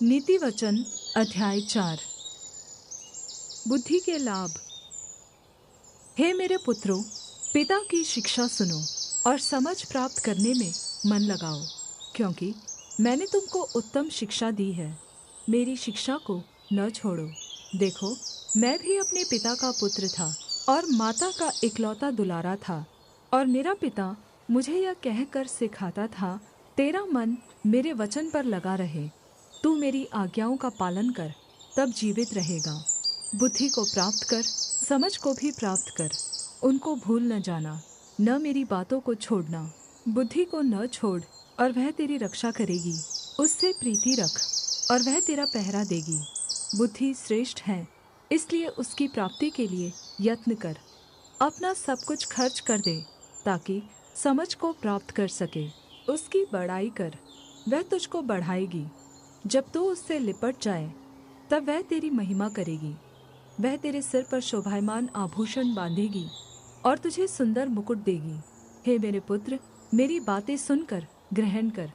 नीति वचन अध्याय 4। बुद्धि के लाभ। हे मेरे पुत्रों, पिता की शिक्षा सुनो और समझ प्राप्त करने में मन लगाओ, क्योंकि मैंने तुमको उत्तम शिक्षा दी है। मेरी शिक्षा को न छोड़ो। देखो, मैं भी अपने पिता का पुत्र था और माता का इकलौता दुलारा था, और मेरा पिता मुझे यह कहकर सिखाता था, तेरा मन मेरे वचन पर लगा रहे, तू मेरी आज्ञाओं का पालन कर, तब जीवित रहेगा। बुद्धि को प्राप्त कर, समझ को भी प्राप्त कर, उनको भूल न जाना, न मेरी बातों को छोड़ना। बुद्धि को न छोड़, और वह तेरी रक्षा करेगी। उससे प्रीति रख, और वह तेरा पहरा देगी। बुद्धि श्रेष्ठ है, इसलिए उसकी प्राप्ति के लिए यत्न कर। अपना सब कुछ खर्च कर दे, ताकि समझ को प्राप्त कर सके। उसकी बड़ाई कर, वह तुझको बढ़ाएगी। जब तू उससे लिपट जाए, तब वह तेरी महिमा करेगी। वह तेरे सिर पर शोभायमान आभूषण बाँधेगी और तुझे सुन्दर मुकुट देगी। हे मेरे पुत्र, मेरी बातें सुनकर ग्रहण कर,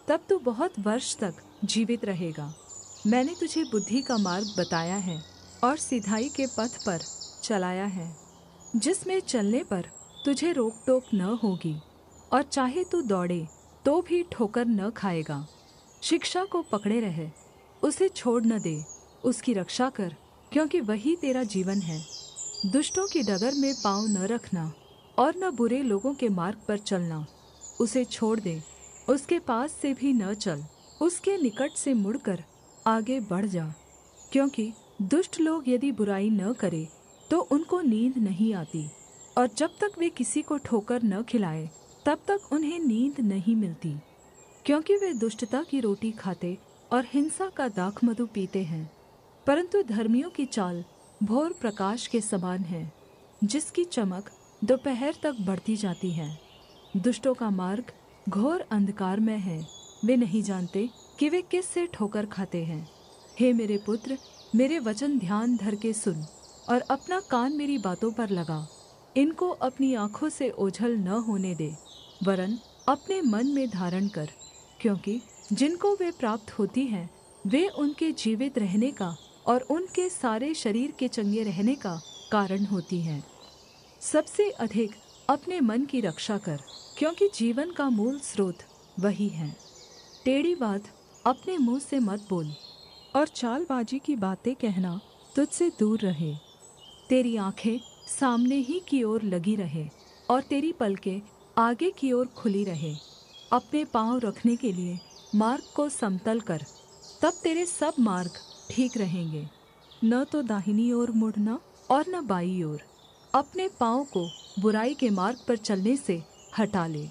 तब तू बहुत वर्ष तक जीवित रहेगा। मैंने तुझे बुद्धि का मार्ग बताया है और सिधाई के पथ पर चलाया है, जिसमें चलने पर तुझे रोक-टोक न होगी, और चाहे तू दौड़े तो भी ठोकर न खाएगा। शिक्षा को पकड़े रह, उसे छोड़ न दे। उसकी रक्षा कर, क्योंकि वही तेरा जीवन है। दुष्टों की डगर में पाँव न रखना, और न बुरे लोगों के मार्ग पर चलना। उसे छोड़ दे, उसके पास से भी न चल। उसके निकट से मुड़कर आगे बढ़ जा, क्योंकि दुष्ट लोग यदि बुराई न करे तो उनको नींद नहीं आती, और जब तक वे किसी को ठोकर न खिलाए तब तक उन्हें नींद नहीं मिलती। क्योंकि वे दुष्टता की रोटी खाते और हिंसा का दाखमधु पीते हैं। परन्तु धर्मियों की चाल भोर प्रकाश के समान है, जिसकी चमक दोपहर तक बढ़ती जाती है। दुष्टों का मार्ग घोर अंधकार में है, वे नहीं जानते कि वे किस से ठोकर खाते हैं। हे मेरे पुत्र, मेरे वचन ध्यान धर के सुन, और अपना कान मेरी बातों पर लगा। इनको अपनी आँखों से ओझल न होने दे, वरन् अपने मन में धारण कर, क्योंकि जिनको वे प्राप्त होती हैं, वे उनके जीवित रहने का और उनके सारे शरीर के चंगे रहने का कारण होती हैं। सबसे अधिक अपने मन की रक्षा कर, क्योंकि जीवन का मूल स्रोत वही है। टेढ़ी बात अपने मुँह से मत बोल, और चालबाजी की बातें कहना तुझसे दूर रहे। तेरी आँखें सामने ही की ओर लगी रहे, और तेरी पलकें आगे की ओर खुली रहे। अपने पाँव रखने के लिए मार्ग को समतल कर, तब तेरे सब मार्ग ठीक रहेंगे। न तो दाहिनी ओर मुड़ना और न बाईं ओर। अपने पाँव को बुराई के मार्ग पर चलने से हटा ले।